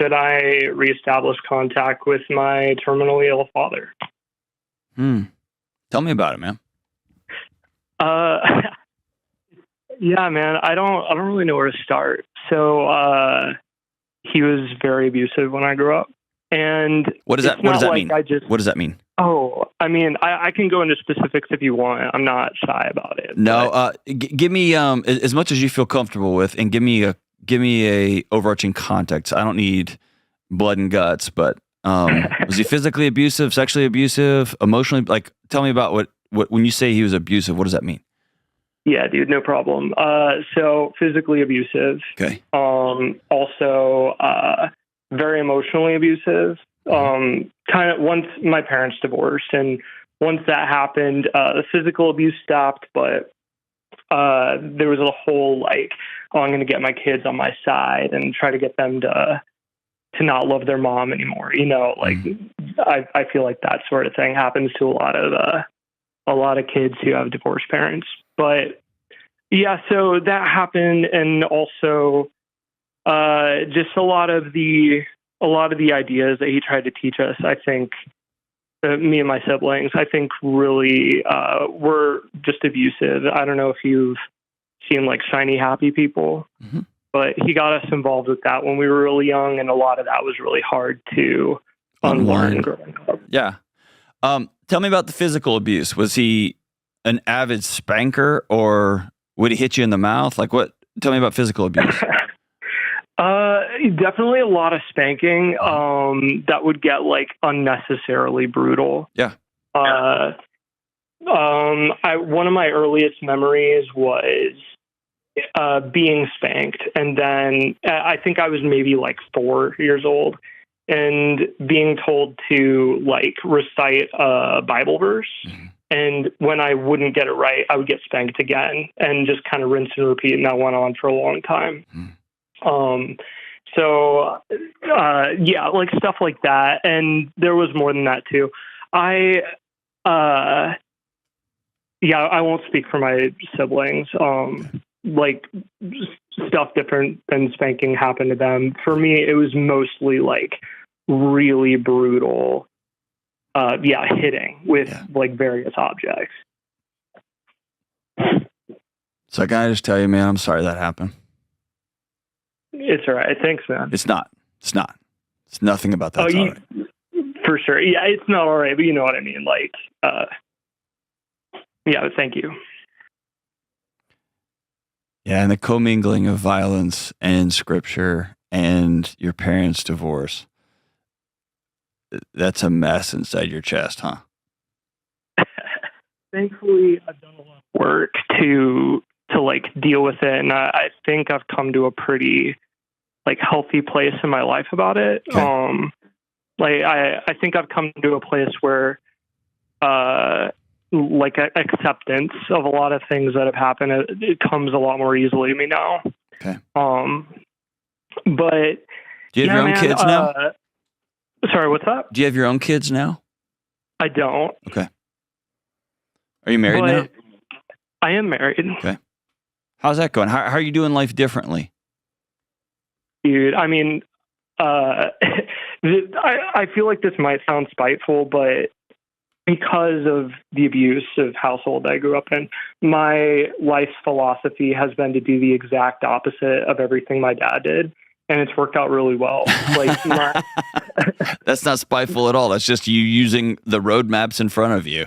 should I reestablish contact with my terminally ill father? Tell me about it, man. Yeah, man, I don't really know where to start. So he was very abusive when I grew up. And what does that mean? What does that mean? Oh, I mean, I can go into specifics if you want. I'm not shy about it. No, give me as much as you feel comfortable with, and give me a overarching context. I don't need blood and guts, but was he physically abusive, sexually abusive, emotionally? Like, tell me about what when you say he was abusive, what does that mean? Yeah, dude, no problem. So physically abusive. Okay. Also, very emotionally abusive. Kind of once my parents divorced, and once that happened, the physical abuse stopped, but there was a whole like, oh, I'm going to get my kids on my side and try to get them to not love their mom anymore. You know, like I feel like that sort of thing happens to a lot of kids who have divorced parents. But yeah, so that happened, and also just a lot of the ideas that he tried to teach us, I think, me and my siblings, I think really were just abusive. I don't know if you've seen like Shiny Happy People, but he got us involved with that when we were really young, and a lot of that was really hard to unlearn growing up. Yeah. Tell me about the physical abuse. Was he an avid spanker, or would he hit you in the mouth? Like what? Tell me about physical abuse. Definitely a lot of spanking. That would get like unnecessarily brutal. Yeah. One of my earliest memories was being spanked, and then I think I was maybe like 4 years old, and being told to like recite a Bible verse. And when I wouldn't get it right, I would get spanked again, and just kind of rinse and repeat. And that went on for a long time. Yeah, like stuff like that. And there was more than that too. I won't speak for my siblings. Like stuff different than spanking happened to them. For me, it was mostly like really brutal, hitting with like various objects. So can I just tell you, man, I'm sorry that happened. It's all right. Thanks, man. It's not. It's nothing about that. All right. For sure. Yeah, it's not all right, but you know what I mean. Like, thank you. Yeah, and the commingling of violence and scripture and your parents' divorce, that's a mess inside your chest, huh? Thankfully, I've done a lot of work to like deal with it, and I think I've come to a pretty like healthy place in my life about it. Okay. Like I think I've come to a place where like acceptance of a lot of things that have happened, it comes a lot more easily to me now. Okay. But do you have your own kids now? Sorry, what's that? Do you have your own kids now? I don't. Okay. Are you married now? I am married. Okay. How's that going? How are you doing life differently? Dude, I mean, I feel like this might sound spiteful, but because of the abusive household I grew up in, my life's philosophy has been to do the exact opposite of everything my dad did. And it's worked out really well. Like, that's not spiteful at all. That's just you using the road maps in front of you.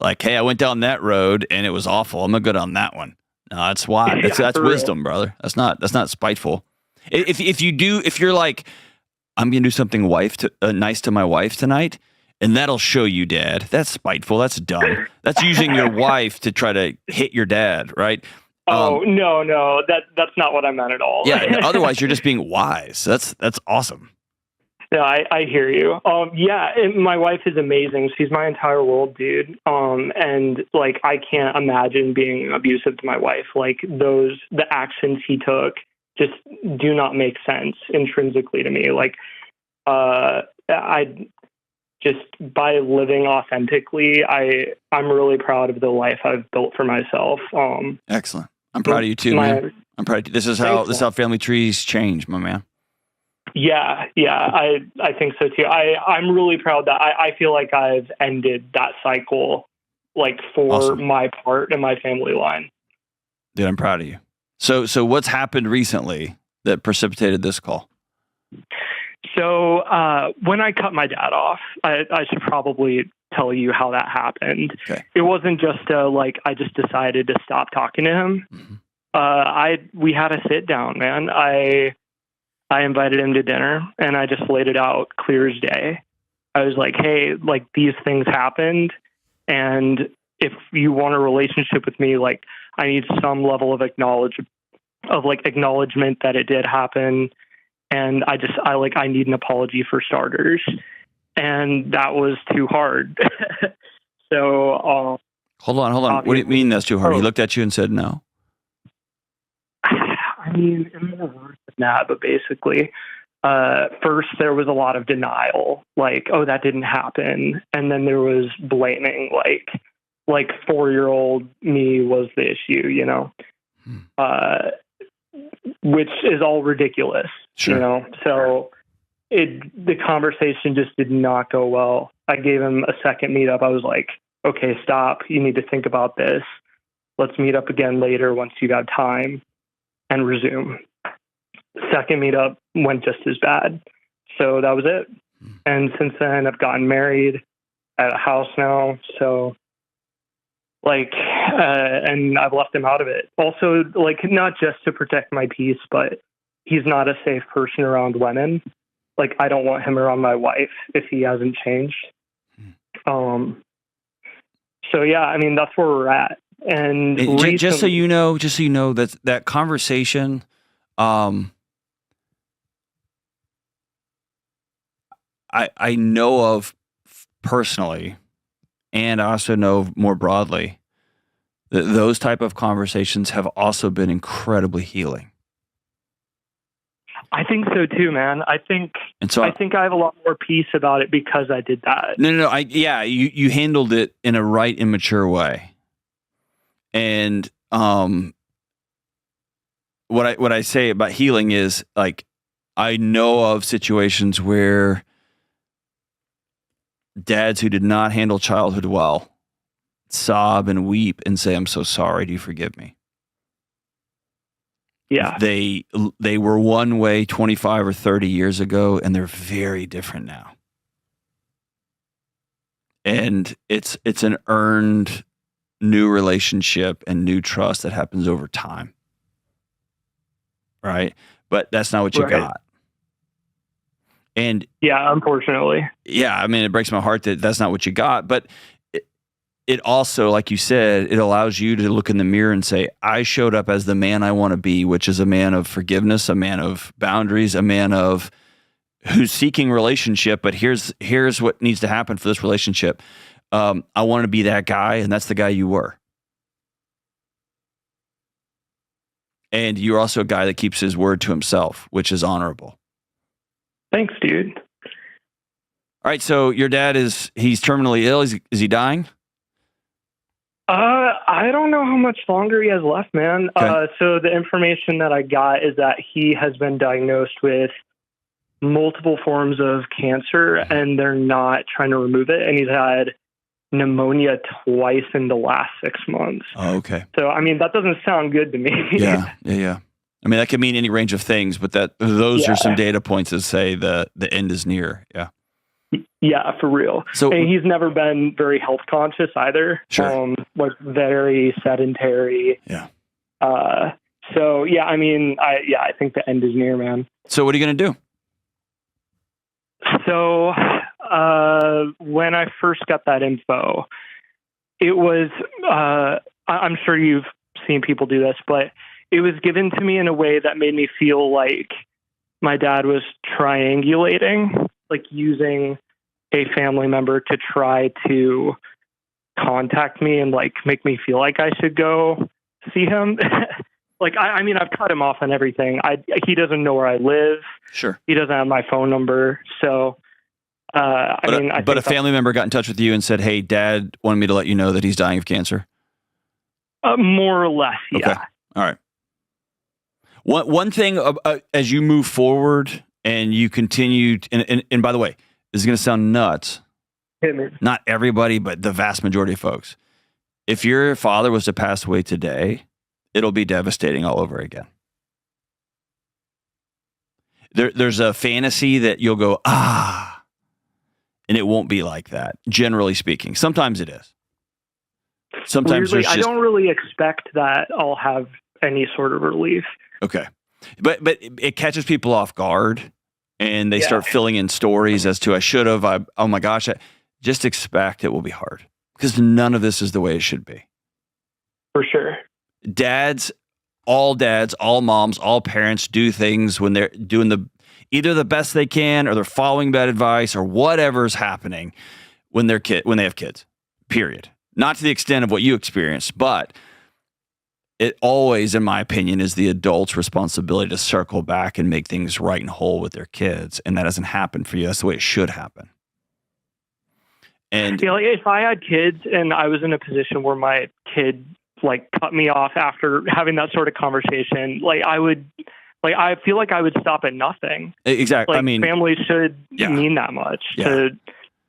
Like, hey, I went down that road and it was awful. I'm gonna go down that one. No, that's why. That's wisdom, brother. That's not spiteful. If you're like, I'm gonna do something nice to my wife tonight, and that'll show you, Dad. That's spiteful. That's dumb. That's using your wife to try to hit your dad, right? No, that's not what I meant at all. Yeah. Otherwise, you're just being wise. That's awesome. Yeah, I hear you. My wife is amazing. She's my entire world, dude. And like, I can't imagine being abusive to my wife. Like the actions he took just do not make sense intrinsically to me. Like, I just by living authentically, I'm really proud of the life I've built for myself. Excellent. I'm proud of you too, man. I'm proud of you. This is how family trees change, my man. Yeah, I think so too. I'm really proud that I feel like I've ended that cycle, like for Awesome. my part and my family line. Dude, I'm proud of you. So what's happened recently that precipitated this call? So when I cut my dad off, I should probably tell you how that happened. Okay. It wasn't just like I just decided to stop talking to him. We had a sit down, man. I invited him to dinner and I just laid it out clear as day. I was like, hey, like these things happened. And if you want a relationship with me, like I need some level of acknowledgement that it did happen. And I need an apology for starters. And that was too hard. So, hold on. What do you mean that's too hard? He looked at you and said no. I mean, it more worse than that, but basically, first there was a lot of denial, like, oh, that didn't happen. And then there was blaming, like 4-year-old me was the issue, you know, which is all ridiculous, Sure. You know? So the conversation just did not go well. I gave him a second meetup. I was like, okay, stop. You need to think about this. Let's meet up again later once you have time. And resume. Second meetup went just as bad. So that was it. And since then, I've gotten married at a house now. So, and I've left him out of it. Also, not just to protect my peace, but he's not a safe person around women. Like, I don't want him around my wife if he hasn't changed. So, yeah, I mean, that's where we're at. And just so you know that conversation, I know of personally, and I also know more broadly that those type of conversations have also been incredibly healing. I think so too, man. I think I have a lot more peace about it because I did that. No. You handled it in a right, immature way. And what I say about healing is, like, I know of situations where dads who did not handle childhood well sob and weep and say, "I'm so sorry. Do you forgive me?" Yeah. They were one way 25 or 30 years ago, and they're very different now. And it's an earned new relationship and new trust that happens over time. Right? But that's not what you got. And yeah, unfortunately. Yeah, I mean, it breaks my heart that that's not what you got, but it also, like you said, it allows you to look in the mirror and say, I showed up as the man I want to be, which is a man of forgiveness, a man of boundaries, a man of who's seeking relationship, but here's what needs to happen for this relationship. I want to be that guy, and that's the guy you were. And you're also a guy that keeps his word to himself, which is honorable. Thanks, dude. All right, so your dad he's terminally ill. Is he dying? I don't know how much longer he has left, man. Okay. So the information that I got is that he has been diagnosed with multiple forms of cancer, and they're not trying to remove it. And he's had pneumonia twice in the last 6 months. Oh, okay. So, I mean, that doesn't sound good to me. Yeah. I mean, that could mean any range of things, but those are some data points that say the end is near. Yeah. Yeah, for real. So, and he's never been very health conscious either. Sure. Was very sedentary. Yeah. So yeah, I mean, I think the end is near, man. So what are you going to do? So when I first got that info, it was, I'm sure you've seen people do this, but it was given to me in a way that made me feel like my dad was triangulating, like using a family member to try to contact me and like make me feel like I should go see him. Like, I mean, I've cut him off on everything. He doesn't know where I live. Sure. He doesn't have my phone number. So, but a family member got in touch with you and said, "Hey, Dad wanted me to let you know that he's dying of cancer." More or less, yeah. Okay. All right. One thing as you move forward and you continue, and by the way, this is going to sound nuts. Not everybody, but the vast majority of folks. If your father was to pass away today, it'll be devastating all over again. There's a fantasy that you'll go, and it won't be like that, generally speaking. Sometimes it is. Sometimes weirdly, I don't really expect that I'll have any sort of relief. Okay. But it catches people off guard, and they start filling in stories as to, I should have, oh my gosh, just expect it will be hard, because none of this is the way it should be. For sure. Dads, all moms, all parents do things when they're doing either the best they can, or they're following bad advice, or whatever's happening when they have kids, period. Not to the extent of what you experienced, but it always, in my opinion, is the adult's responsibility to circle back and make things right and whole with their kids. And that doesn't happen for you. That's the way it should happen. And if I had kids and I was in a position where my kid cut me off after having that sort of conversation, I feel like I would stop at nothing. Exactly. I mean, families should mean that much to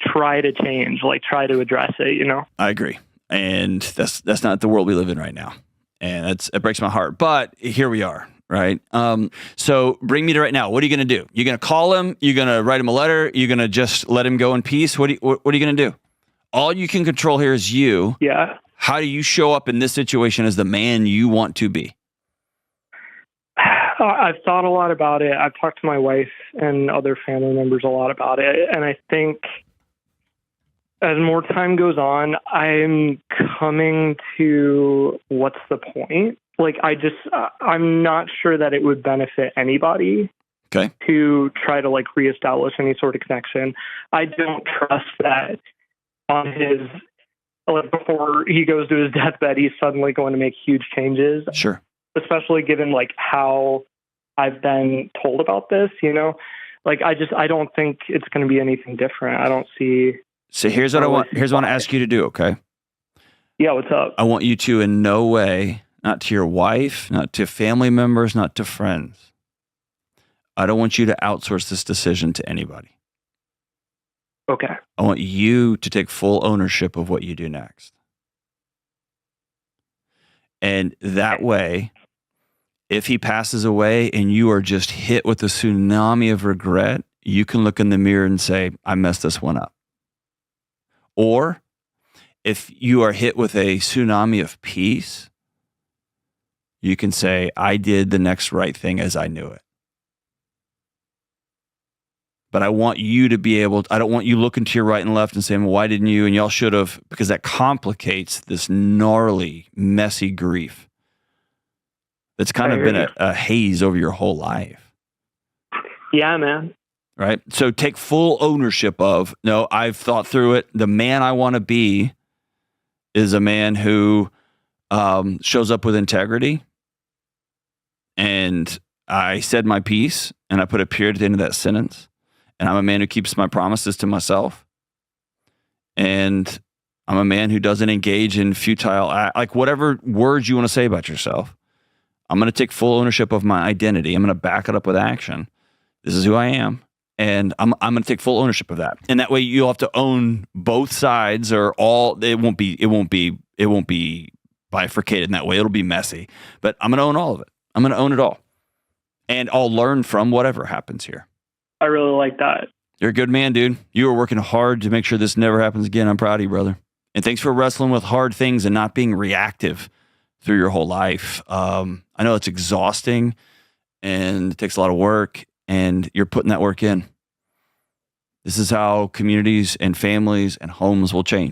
try to change, try to address it, I agree. And that's not the world we live in right now. And it breaks my heart. But here we are, right? So bring me to right now. What are you going to do? You're going to call him? You're going to write him a letter? You're going to just let him go in peace? What are you going to do? All you can control here is you. Yeah. How do you show up in this situation as the man you want to be? I've thought a lot about it. I've talked to my wife and other family members a lot about it. And I think as more time goes on, I'm coming to what's the point? I'm not sure that it would benefit anybody to try to reestablish any sort of connection. I don't trust that on his, before he goes to his deathbed, he's suddenly going to make huge changes. Sure. Especially given how I've been told about this, I don't think it's going to be anything different. I don't see. So here's what I want to ask you to do. Okay. Yeah. What's up? I want you to, in no way, not to your wife, not to family members, not to friends. I don't want you to outsource this decision to anybody. Okay. I want you to take full ownership of what you do next. And that way, if he passes away and you are just hit with a tsunami of regret, you can look in the mirror and say, I messed this one up. Or if you are hit with a tsunami of peace, you can say, I did the next right thing as I knew it. But I want you to be able to, I don't want you looking to your right and left and saying, well, why didn't you? And y'all should have, because that complicates this gnarly, messy grief that's kind of been a haze over your whole life. Yeah, man. Right? So take full ownership of, no, I've thought through it. The man I want to be is a man who shows up with integrity. And I said my piece, and I put a period at the end of that sentence. And I'm a man who keeps my promises to myself. And I'm a man who doesn't engage in futile, whatever words you want to say about yourself. I'm going to take full ownership of my identity. I'm going to back it up with action. This is who I am. And I'm going to take full ownership of that. And that way you'll have to own both sides, or all. It won't be bifurcated in that way. It'll be messy, but I'm going to own all of it. I'm going to own it all. And I'll learn from whatever happens here. I really like that. You're a good man, dude. You are working hard to make sure this never happens again. I'm proud of you, brother. And thanks for wrestling with hard things and not being reactive through your whole life. I know it's exhausting and it takes a lot of work, and you're putting that work in. This is how communities and families and homes will change.